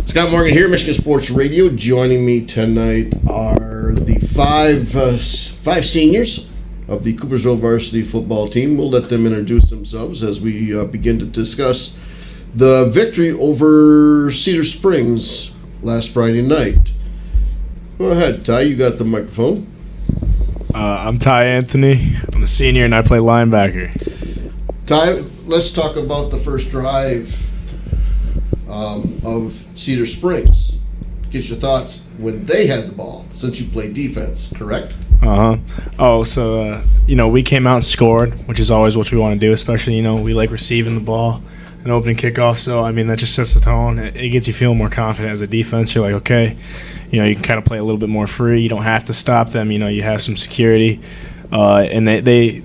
Scott Morgan here, Michigan Sports Radio. Joining me tonight are the five seniors of the Coopersville varsity football team. We'll let them introduce themselves as we begin to discuss the victory over Cedar Springs last Friday night. Go ahead, Ty. You got the microphone. I'm Ty Anthony. I'm a senior and I play linebacker. Ty, let's talk about the first drive of Cedar Springs. Get your thoughts when they had the ball, since you played defense, correct? We came out and scored, which is always what we want to do, especially, we like receiving the ball and opening kickoff. So, that just sets the tone. It gets you feeling more confident as a defense. You're like, okay, you can kind of play a little bit more free. You don't have to stop them. You have some security. And they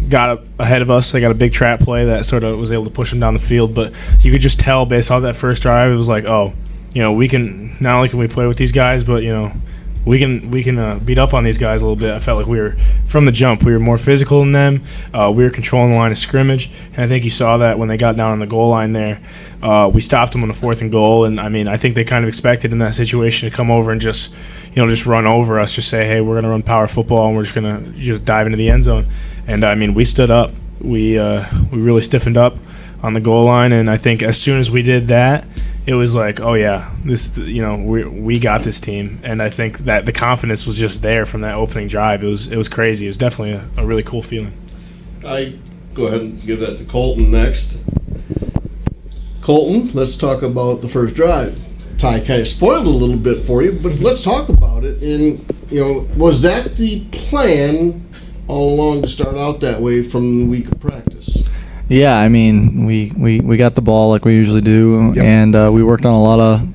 got up ahead of us. They got a big trap play that sort of was able to push them down the field. But you could just tell based on that first drive, it was like, we can not only can we play with these guys, but we can beat up on these guys a little bit. I felt like we were from the jump. We were more physical than them. We were controlling the line of scrimmage, and I think you saw that when they got down on the goal line there. We stopped them on the 4th and goal, and I think they kind of expected in that situation to come over and just run over us, just say, hey, we're going to run power football, and we're just going to just dive into the end zone. And we stood up. We really stiffened up on the goal line, and I think as soon as we did that, it was like, oh yeah, we got this team, and I think that the confidence was just there from that opening drive. It was crazy. It was definitely a really cool feeling. I go ahead and give that to Colton next. Colton, let's talk about the first drive. Ty kind of spoiled it a little bit for you, but let's talk about it. And was that the plan all along to start out that way from the week of practice? Yeah, we got the ball like we usually do, yep. And we worked on a lot of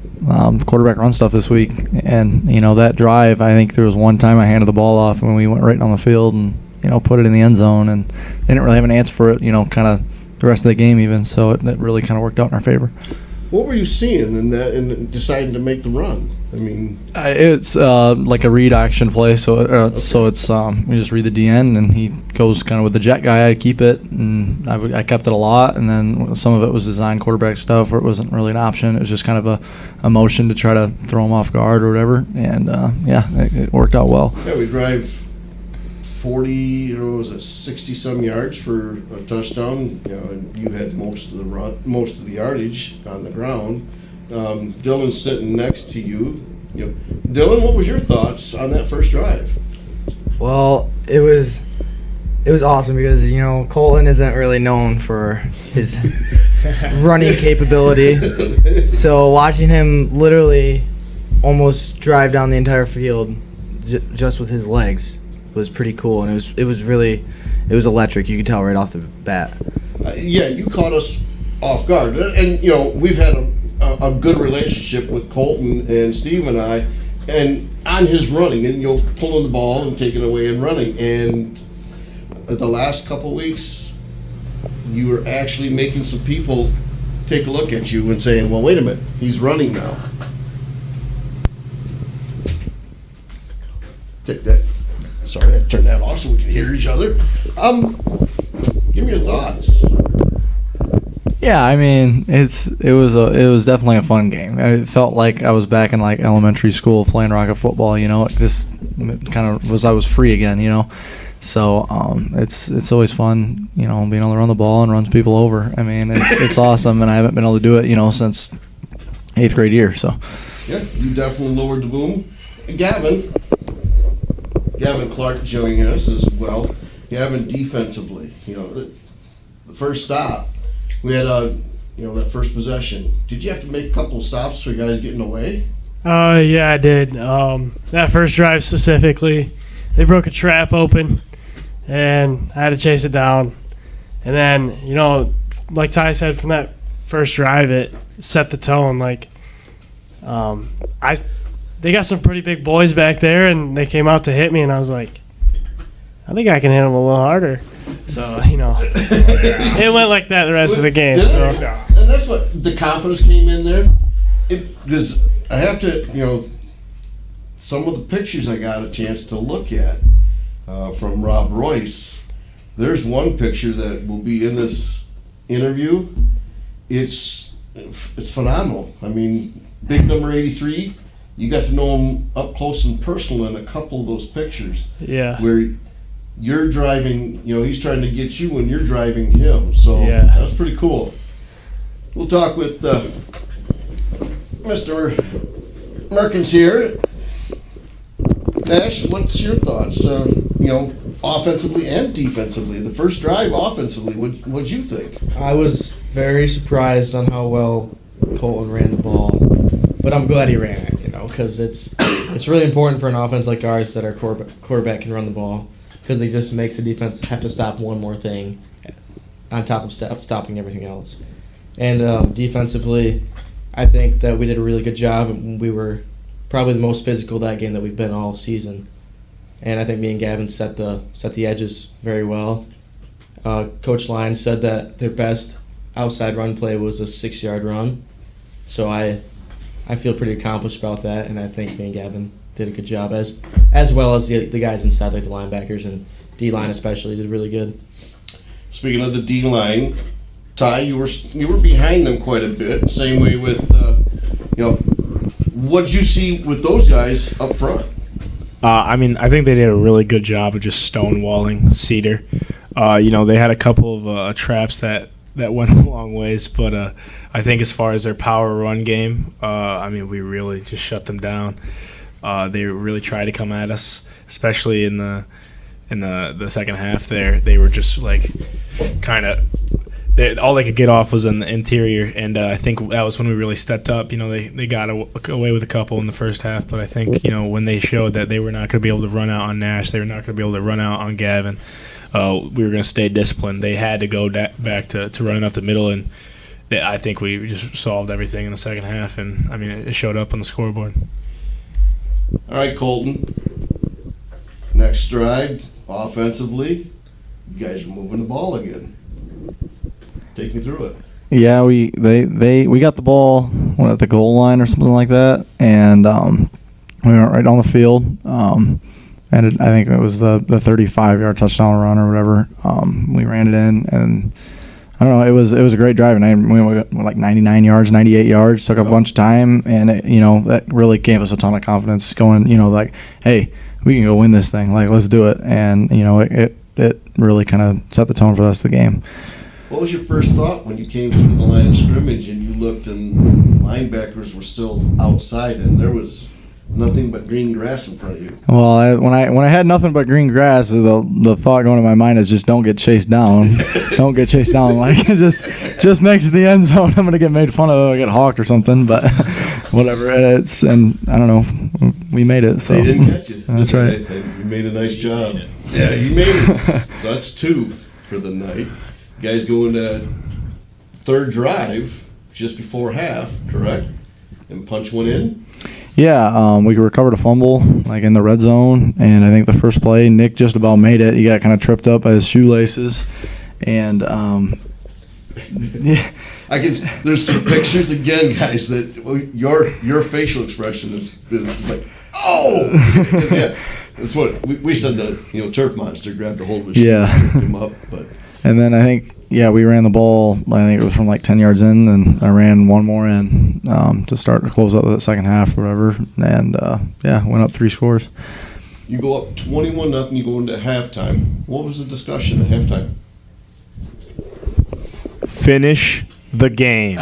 quarterback run stuff this week. And, that drive, I think there was one time I handed the ball off when we went right on the field and, put it in the end zone. And they didn't really have an answer for it, kind of the rest of the game even. So it really kind of worked out in our favor. What were you seeing in that and deciding to make the run? It's like a read action play, so it's we just read the DN and he goes kind of with the jet guy. I keep it, and I kept it a lot, and then some of it was design quarterback stuff where it wasn't really an option. It was just kind of a motion to try to throw him off guard or whatever, and it worked out well. Yeah, we drive 60-some yards for a touchdown. And you had most of the yardage on the ground. Dylan's sitting next to you. Dylan, what was your thoughts on that first drive? Well, it was awesome because Colton isn't really known for his running capability. So watching him literally almost drive down the entire field just with his legs was pretty cool, and it was electric. You could tell right off the bat. You caught us off guard, and we've had a good relationship with Colton and Steve and I, and on his running and pulling the ball and taking it away and running. And the last couple weeks, you were actually making some people take a look at you and saying, "Well, wait a minute, he's running now." Take that. Sorry, I turned that off so we can hear each other. Give me your thoughts. Yeah, it was definitely a fun game. It felt like I was back in like elementary school playing rocket football. It just kind of was I was free again. So it's always fun. Being able to run the ball and run people over. It's awesome, and I haven't been able to do it since 8th grade year. So yeah, you definitely lowered the boom. Gavin Clark joining us as well. Gavin, defensively, the first stop. We had that first possession. Did you have to make a couple of stops for guys getting away? Yeah, I did. That first drive specifically, they broke a trap open, and I had to chase it down. And then, like Ty said, from that first drive, it set the tone. They got some pretty big boys back there, and they came out to hit me, and I was like, I think I can hit them a little harder. So, it went like that the rest of the game. So. And that's what the confidence came in there. Because I have to, some of the pictures I got a chance to look at from Rob Royce. There's one picture that will be in this interview. It's phenomenal. big number 83, you got to know him up close and personal in a couple of those pictures. Yeah. Where you're driving, he's trying to get you and you're driving him. So Yeah. that's pretty cool. We'll talk with Mr. Merkins here. Nash, what's your thoughts? Offensively and defensively. The first drive offensively, what'd you think? I was very surprised on how well Colton ran the ball, but I'm glad he ran it, because it's really important for an offense like ours that our quarterback can run the ball, because it just makes the defense have to stop one more thing on top of stopping everything else. And defensively, I think that we did a really good job, and we were probably the most physical that game that we've been all season. And I think me and Gavin set the edges very well. Coach Lyons said that their best outside run play was a 6-yard run. So I feel pretty accomplished about that, and I think me and Gavin did a good job, as well as the guys inside, like the linebackers and D-line especially, did really good. Speaking of the D-line, Ty, you were behind them quite a bit. Same way with, what'd you see with those guys up front? I think they did a really good job of just stonewalling Cedar. They had a couple of traps that went a long ways, but I think as far as their power run game, we really just shut them down. They really tried to come at us, especially in the second half. There, they were just like kind of. All they could get off was in the interior, and I think that was when we really stepped up. They got away with a couple in the first half, but I think when they showed that they were not going to be able to run out on Nash, they were not going to be able to run out on Gavin. We were going to stay disciplined. They had to go back to running up the middle, and I think we just solved everything in the second half, and it showed up on the scoreboard. All right, Colton. Next drive, offensively, you guys are moving the ball again. Take me through it. Yeah, we got the ball at the goal line or something like that, and we went right on the field. And I think it was the 35-yard touchdown run or whatever. We ran it in, and I don't know. It was a great drive, and we went like 99 yards, 98 yards. Took a bunch of time, and that really gave us a ton of confidence going. Like, hey, we can go win this thing. Like, let's do it. And it really kind of set the tone for the rest of the game. What was your first thought when you came to the line of scrimmage and you looked and linebackers were still outside and there was nothing but green grass in front of you? Well, when I had nothing but green grass, the thought going to my mind is just don't get chased down. Don't get chased down. Like, it just makes the end zone. I'm gonna get made fun of. I get hawked or something, but whatever. And I don't know. We made it. So they didn't catch you. That's right. You made a nice job. Yeah, you made it. So that's 2 for the night. You guys go into third drive just before half, correct? And punch one in? Yeah, we recovered a fumble like in the red zone, and I think the first play, Nick just about made it. He got kind of tripped up by his shoelaces, and yeah. There's some pictures again, guys, that your facial expression is like, oh! Yeah, that's what we said. The turf monster grabbed a hold of his shoe and picked him up, but. And then I think, we ran the ball. I think it was from like 10 yards in, and I ran one more in to start to close out the second half or whatever. And, went up 3 scores. You go up 21-0, you go into halftime. What was the discussion at halftime? Finish the game.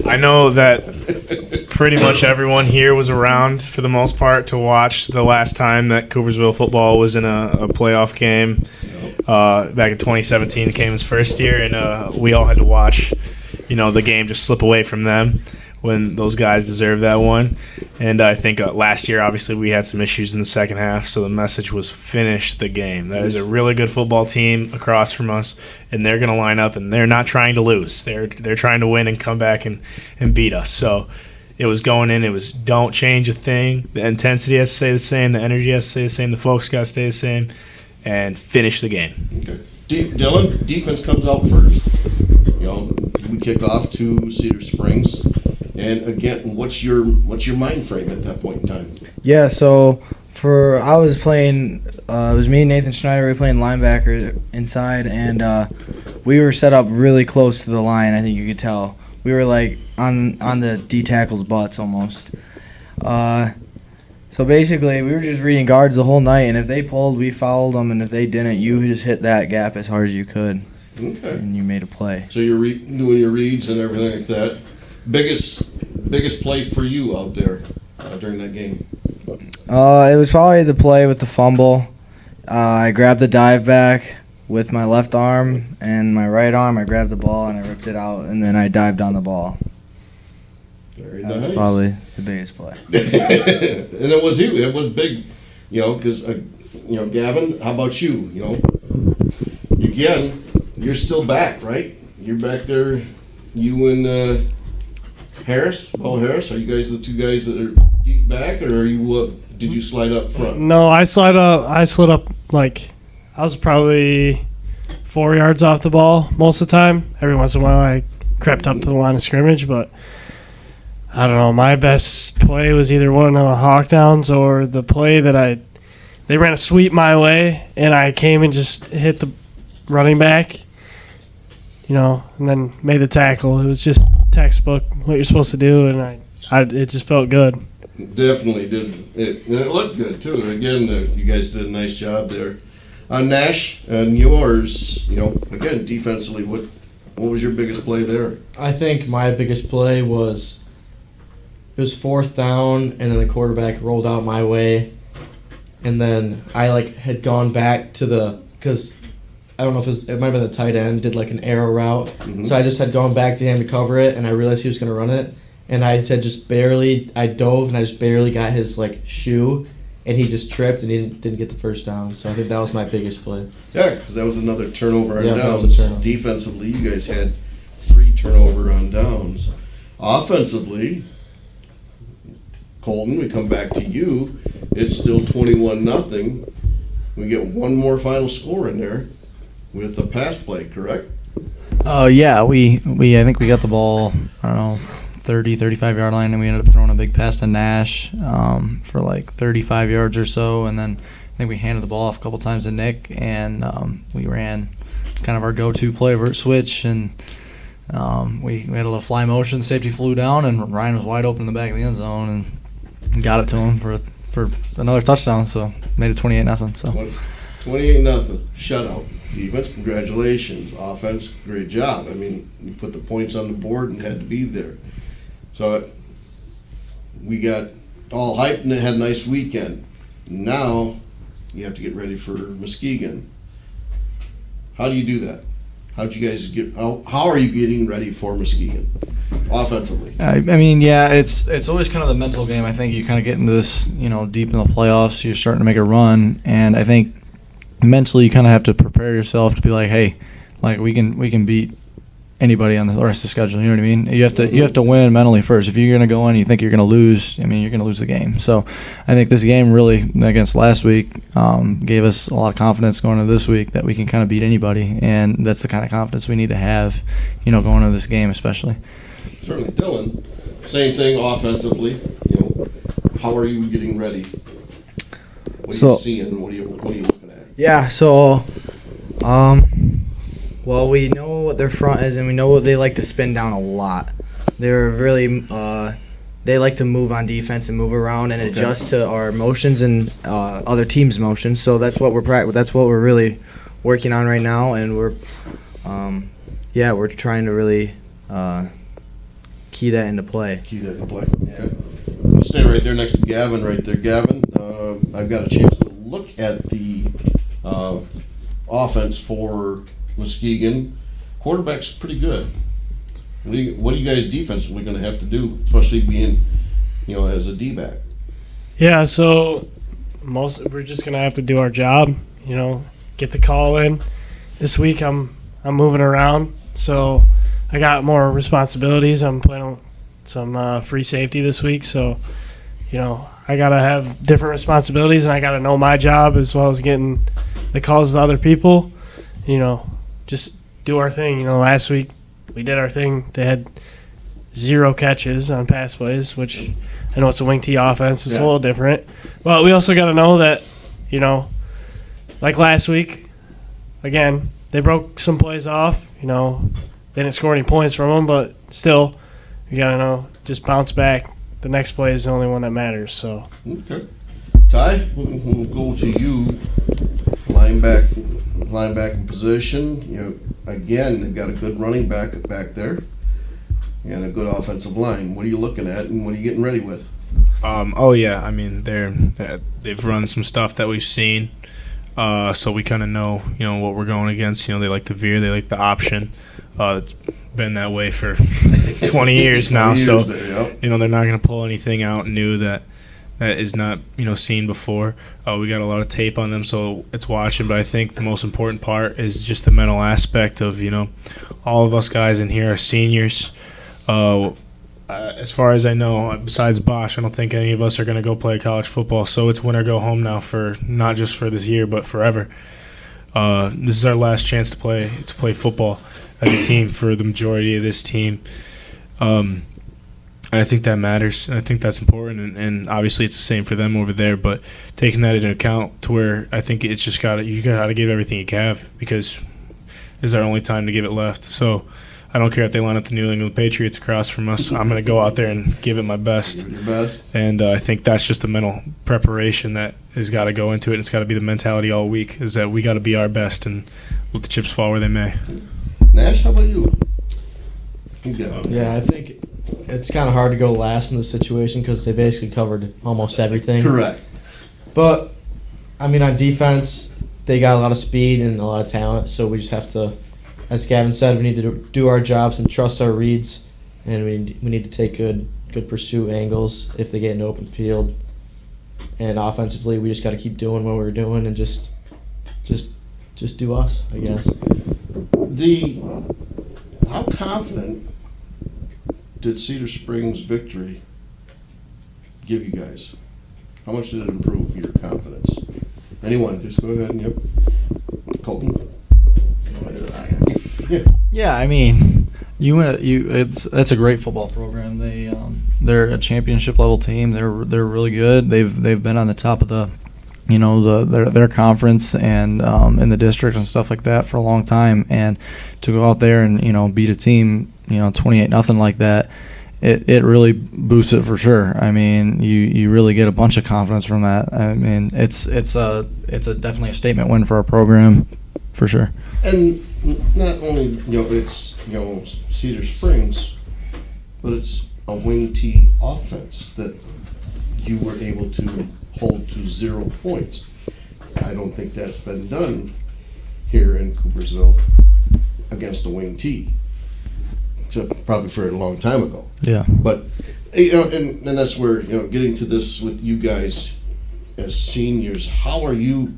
I know that pretty much everyone here was around for the most part to watch the last time that Coopersville football was in a playoff game. Back in 2017, it came his first year, and we all had to watch, the game just slip away from them when those guys deserved that one. And I think last year, obviously, we had some issues in the second half, so the message was finish the game. That is a really good football team across from us, and they're going to line up, and they're not trying to lose. They're trying to win and come back and beat us. So it was going in. It was don't change a thing. The intensity has to stay the same. The energy has to stay the same. The focus got to stay the same. And finish the game. Okay. Dylan, defense comes out first. We kick off to Cedar Springs, and again, what's your mind frame at that point in time? Yeah, so I was playing. It was me and Nathan Schneider. We were playing linebacker inside, and we were set up really close to the line. I think you could tell, we were like on the D tackles' butts almost. So basically, we were just reading guards the whole night, and if they pulled, we fouled them, and if they didn't, you just hit that gap as hard as you could, Okay. and you made a play. So you're doing your reads and everything like that. Biggest play for you out there during that game? It was probably the play with the fumble. I grabbed the dive back with my left arm and my right arm. I grabbed the ball and I ripped it out, and then I dived on the ball. Very That was nice. probably the biggest play. And it was you. It was big, because Gavin. How about you? Again, you're still back, right? You're back there. You and Harris, Paul Harris. Are you guys the two guys that are deep back, or are you? Did you slide up front? No, I slid up like I was probably 4 yards off the ball most of the time. Every once in a while, I crept up to the line of scrimmage, but I don't know. My best play was either one of the hawk downs or the play that they ran a sweep my way, and I came and just hit the running back, and then made the tackle. It was just textbook what you're supposed to do, and it just felt good. Definitely did. And it looked good too. Again, you guys did a nice job there. Nash, and yours, again defensively, what was your biggest play there? I think my biggest play was it was 4th down, and then the quarterback rolled out my way, and then I had gone back to because I don't know if it might have been the tight end did an arrow route, so I just had gone back to him to cover it, and I realized he was going to run it, and I dove and I just barely got his shoe, and he just tripped and he didn't get the first down. So I think that was my biggest play. Yeah, because that was another turnover on Yeah, that downs. was a turnover. Defensively, you guys had 3 turnover on downs. Offensively, Colton, we come back to you. It's still 21-0. We get one more final score in there with a pass play, correct? Yeah, we I think we got the ball, I don't know, 30, 35-yard line, and we ended up throwing a big pass to Nash for 35 yards or so, and then I think we handed the ball off a couple times to Nick, and we ran kind of our go-to play, vert switch, and we had a little fly motion, safety flew down, and Ryan was wide open in the back of the end zone, and got it to him for another touchdown, so made it 28-0. So 28-0. Shutout. Defense, congratulations. Offense, great job. I mean, you put the points on the board and had to be there. So we got all hyped and had a nice weekend. Now you have to get ready for Muskegon. How do you do that? How'd you guys how are you getting ready for Muskegon offensively? I mean, yeah, it's always kind of the mental game. I think you kind of get into this, deep in the playoffs, you're starting to make a run, and I think mentally you kind of have to prepare yourself to be like, hey, we can beat anybody on the rest of the schedule. You know what I mean? You have to win mentally first. If you're going to go in and you think you're going to lose, you're going to lose the game. So I think this game really against last week gave us a lot of confidence going into this week that we can kind of beat anybody, and that's the kind of confidence we need to have, going into this game especially. Certainly. Dylan, same thing offensively. How are you getting ready? What are you seeing? What are you looking at? Yeah, so, well, we know what their front is, and we know what they like to spin down a lot. They're really, they like to move on defense and move around and adjust to our motions and other teams' motions. So that's what we're really working on right now, and we're trying to really key that into play. Okay. We'll stay right there next to Gavin. Right there, Gavin. I've got a chance to look at the offense for Muskegon. Quarterback's pretty good. What are you guys defensively going to have to do, especially being, as a D-back? Yeah, so we're just gonna have to do our job. Get the call in. This week I'm moving around, so I got more responsibilities. I'm playing some free safety this week, so I gotta have different responsibilities, and I gotta know my job as well as getting the calls to other people. Just do our thing. Last week we did our thing. They had 0 catches on pass plays, which I know it's a wing tee offense. It's a little different, but we also gotta know that like last week, again they broke some plays off. They they didn't score any points from them, but still, you got to know, just bounce back. The next play is the only one that matters. So. Okay. Ty, we'll go to you. Linebacking position. You know, again, they've got a good running back there, and a good offensive line. What are you looking at, and what are you getting ready with? Oh yeah, I mean they've run some stuff that we've seen, so we kind of know what we're going against. They like the veer, they like the option. It's been that way for 20 years now. So there, yep. they're not going to pull anything out new that is not seen before. We got a lot of tape on them, so it's watching. But I think the most important part is just the mental aspect of all of us guys in here are seniors. As far as I know, besides Bosch, I don't think any of us are going to go play college football. So it's win or go home now, for not just for this year but forever. This is our last chance to play football as a team for the majority of this team. And I think that matters, and I think that's important. And obviously it's the same for them over there. But taking that into account to where I think it's just you got to give everything you have, because this is our only time to give it left. So I don't care if they line up the New England Patriots across from us. I'm going to go out there and give it my best. Give it your best. And I think that's just the mental preparation that has got to go into it. And it's got to be the mentality all week, is that we got to be our best and let the chips fall where they may. Nash, how about you? He's got it. Yeah, I think it's kind of hard to go last in this situation because they basically covered almost everything. Correct. But, I mean, on defense, they got a lot of speed and a lot of talent, so we just have to, as Gavin said, we need to do our jobs and trust our reads, and we need to take good pursuit angles if they get in open field. And offensively, we just got to keep doing what we're doing and just do us, I guess. How confident did Cedar Springs' victory give you guys? How much did it improve your confidence? Anyone, just go ahead and, yep. Colton? Yeah, I mean, that's a great football program. They're a championship level team. They're really good. They've been on the top of their conference and in the district and stuff like that for a long time. And to go out there and beat a team 28-0 like that, it really boosts it for sure. I mean, you really get a bunch of confidence from that. I mean, it's definitely a statement win for our program for sure. And not only it's Cedar Springs, but it's a wing T offense that you were able to hold to 0 points. I don't think that's been done here in Coopersville against a wing T, except probably for a long time ago. Yeah. But and that's where getting to this with you guys as seniors, how are you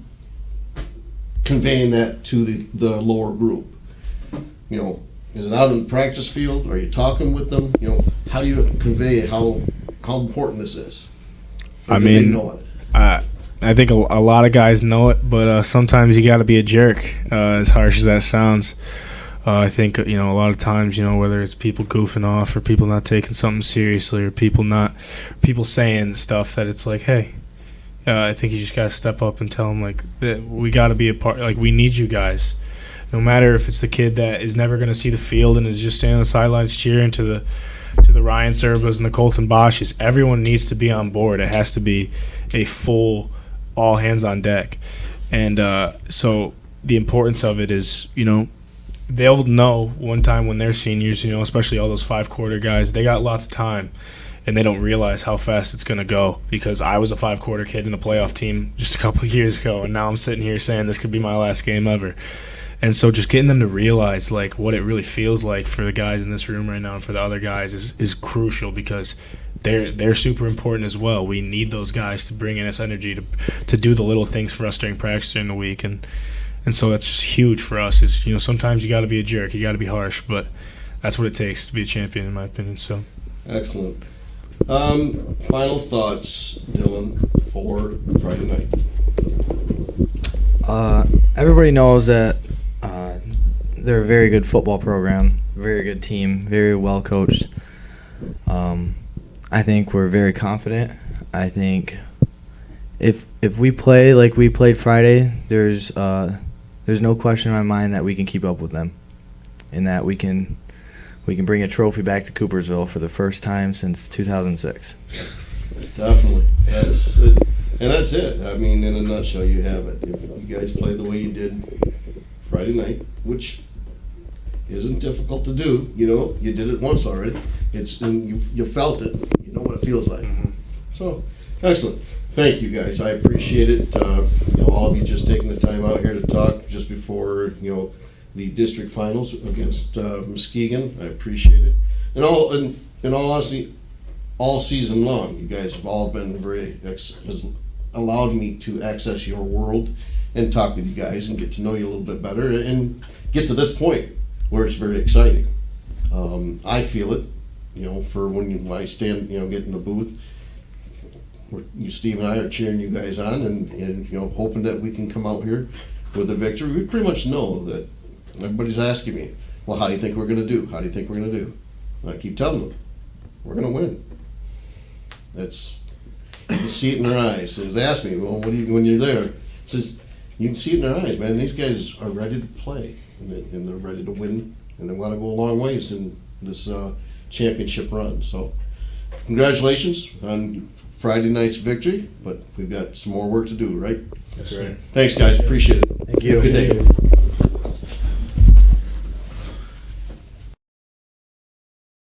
conveying that to the lower group? Is it out in the practice field? Are you talking with them? How do you convey how important this is? Or do they know it? I think a lot of guys know it, but sometimes you got to be a jerk, as harsh as that sounds. I think a lot of times whether it's people goofing off or people not taking something seriously or people saying stuff that it's like, hey, I think you just got to step up and tell them that we got to be a part. We need you guys. No matter if it's the kid that is never going to see the field and is just standing on the sidelines cheering to the Ryan Serbas and the Colton Bosches, everyone needs to be on board. It has to be a full all hands on deck. And so the importance of it is, they'll know one time when they're seniors, especially all those 5-quarter guys, they got lots of time. And they don't realize how fast it's going to go, because I was a 5-quarter kid in a playoff team just a couple of years ago, and now I'm sitting here saying this could be my last game ever. And so just getting them to realize what it really feels like for the guys in this room right now and for the other guys is crucial, because they're super important as well. We need those guys to bring in us energy to do the little things for us during practice during the week, and so that's just huge for us. Is sometimes you got to be a jerk, you got to be harsh, but that's what it takes to be a champion, in my opinion. So excellent. Final thoughts, Dylan, for Friday night. Everybody knows that they're a very good football program, very good team, very well coached. I think we're very confident. I think if we play like we played Friday, there's no question in my mind that we can keep up with them, and that we can we can bring a trophy back to Coopersville for the first time since 2006. Definitely. That's it. And that's it. I mean, in a nutshell, you have it. If you guys play the way you did Friday night, which isn't difficult to do, you know, you did it once already. And you felt it. You know what it feels like. So, excellent. Thank you, guys. I appreciate it. You know, all of you just taking the time out here to talk just before, you know, the district finals against Muskegon. I appreciate it. And in all honesty, all season long, you guys have all been has allowed me to access your world and talk with you guys and get to know you a little bit better and get to this point where it's very exciting. I feel it, you know, for when I stand, you know, get in the booth. Steve and I are cheering you guys on and you know, hoping that we can come out here with a victory. We pretty much know that everybody's asking me, well, how do you think we're going to do? How do you think we're going to do? And I keep telling them, we're going to win. That's, you can see it in their eyes. As they ask me, well, what do you, when you're there? It says, you can see it in their eyes, man. These guys are ready to play and they're ready to win and they want to go a long ways in this championship run. So congratulations on Friday night's victory, but we've got some more work to do, right? That's right. Thanks, guys. Appreciate it. Thank you. Good day.